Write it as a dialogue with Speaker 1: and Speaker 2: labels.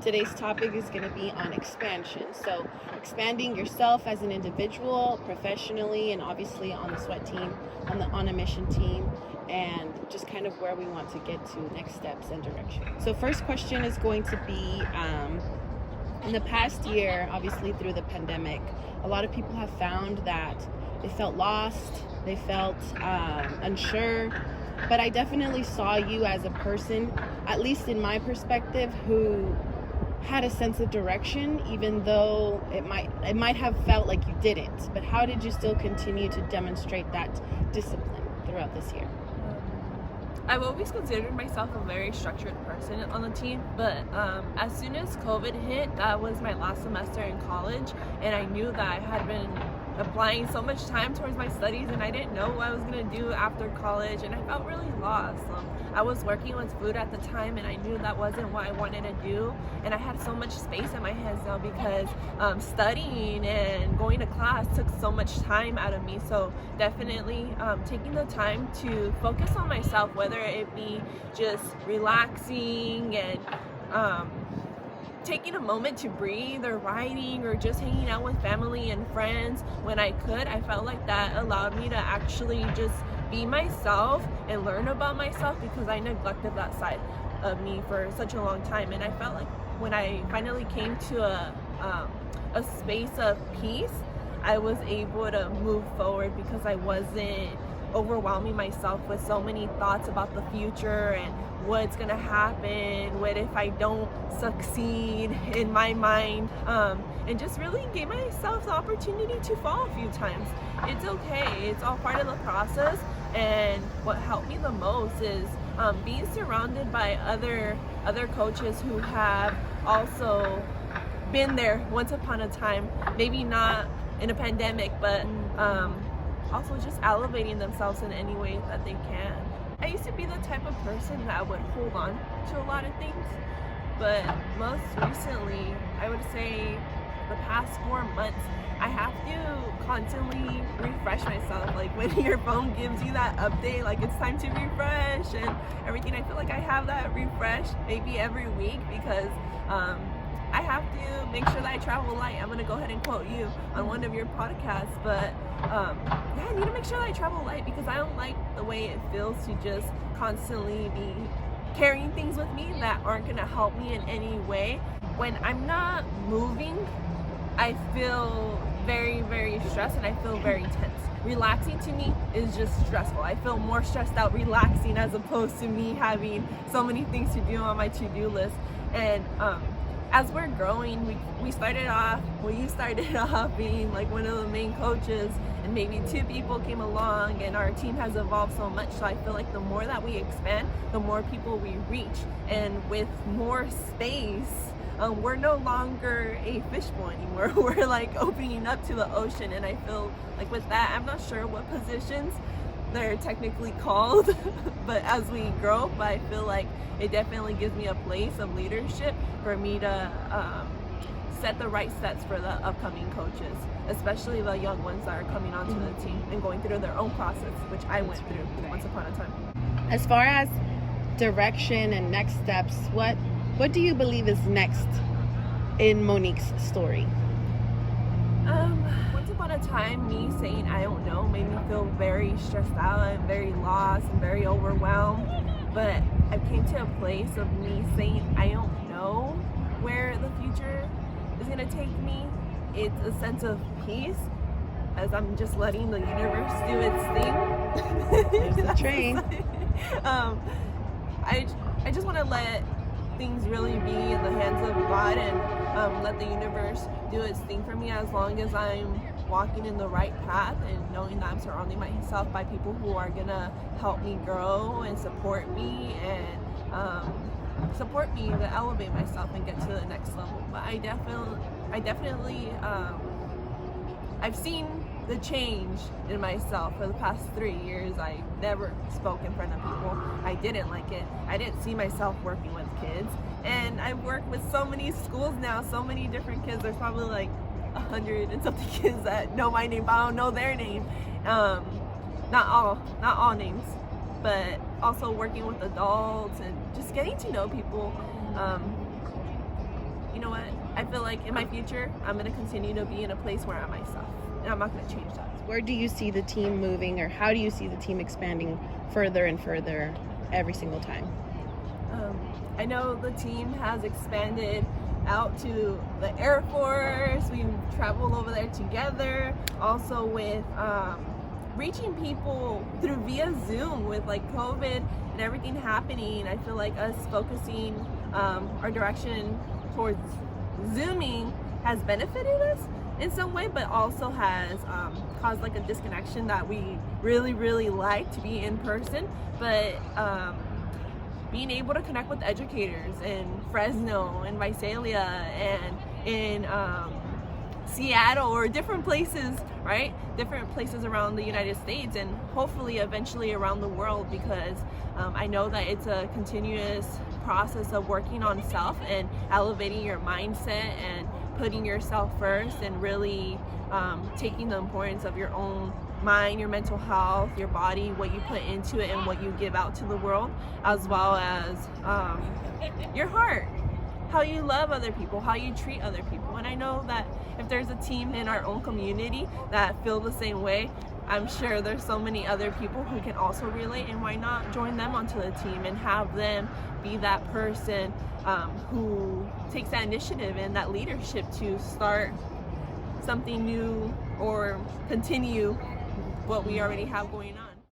Speaker 1: Today's topic is going to be on expansion. So, expanding yourself as an individual, professionally, and obviously on the sweat team, on a mission team, and just kind of where we want to get to, next steps and direction. So, first question is going to be in the past year, obviously through the pandemic, a lot of people have found that they felt lost, they felt unsure. But I definitely saw you as a person, at least in my perspective, who had a sense of direction, even though it might have felt like you didn't. But how did you still continue to demonstrate that discipline throughout this year?
Speaker 2: I've always considered myself a very structured person on the team, but as soon as COVID hit, that was my last semester in college, and I knew that I had been applying so much time towards my studies, and I didn't know what I was going to do after college, and I felt really lost. I was working with food at the time, and I knew that wasn't what I wanted to do, and I had so much space in my hands now because studying and going to class took so much time out of me. So definitely taking the time to focus on myself, whether it be just relaxing and taking a moment to breathe, or writing, or just hanging out with family and friends when I could. I felt like that allowed me to actually just be myself and learn about myself, because I neglected that side of me for such a long time. And I felt like when I finally came to a space of peace, I was able to move forward because I wasn't overwhelming myself with so many thoughts about the future and what's gonna happen, what if I don't succeed in my mind, and just really gave myself the opportunity to fall a few times. It's okay, it's all part of the process. And what helped me the most is being surrounded by other coaches who have also been there once upon a time, maybe not in a pandemic, but also just elevating themselves in any way that they can. I used to be the type of person that would hold on to a lot of things, but most recently, I would say the past 4 months, I have to constantly refresh myself. Like when your phone gives you that update, like it's time to refresh and everything, I feel like I have that refresh maybe every week, because I have to make sure that I travel light. I'm gonna go ahead and quote you on one of your podcasts, but yeah, I need to make sure that I travel light, because I don't like the way it feels to just constantly be carrying things with me that aren't gonna help me in any way. When I'm not moving, I feel very, very stressed, and I feel very tense. Relaxing to me is just stressful. I feel more stressed out relaxing as opposed to me having so many things to do on my to-do list. And as we're growing, you started off being like one of the main coaches, and maybe 2 people came along, and our team has evolved so much. So I feel like the more that we expand, the more people we reach, and with more space, we're no longer a fishbowl anymore. We're like opening up to the ocean, and I feel like with that, I'm not sure what positions they're technically called, but as we grow, I feel like it definitely gives me a place of leadership for me to set the right steps for the upcoming coaches, especially the young ones that are coming onto the team and going through their own process, which I went through once upon a time. As
Speaker 1: far as direction and next steps, what do you believe is next in Monique's story?
Speaker 2: Once upon a time, me saying I don't know made me feel very stressed out and very lost and very overwhelmed. But I came to a place of me saying I don't know where the future is going to take me. It's a sense of peace, as I'm just letting the universe do its thing.
Speaker 1: There's the train.
Speaker 2: I just want to let things really be in the hands of God, and let the universe do its thing for me, as long as I'm walking in the right path and knowing that I'm surrounding myself by people who are gonna help me grow and support me, and support me to elevate myself and get to the next level. But I definitely I've seen the change in myself for the past 3 years. I never spoke in front of people. I didn't like it. I didn't see myself working with kids. And I work with so many schools now, so many different kids. There's probably like 100 and something kids that know my name, but I don't know their name. Not all names, but also working with adults and just getting to know people. you know what? I feel like in my future, I'm going to continue to be in a place where I'm myself. And I'm not going to change that.
Speaker 1: Where do you see the team moving, or how do you see the team expanding further and further every single time?
Speaker 2: I know the team has expanded out to the Air Force. We've traveled over there together. Also with reaching people through via Zoom with like COVID and everything happening. I feel like us focusing our direction towards Zooming has benefited us in some way, but also has caused like a disconnection that we really like to be in person. But being able to connect with educators in Fresno and Visalia and in Seattle or different places, right? Different places around the United States and hopefully eventually around the world, because I know that it's a continuous process of working on self and elevating your mindset and putting yourself first and really taking the importance of your own mind, your mental health, your body, what you put into it and what you give out to the world, as well as your heart, how you love other people, how you treat other people. And I know that if there's a team in our own community that feel the same way, I'm sure there's so many other people who can also relate, and why not join them onto the team and have them be that person who takes that initiative and that leadership to start something new or continue what we already have going on.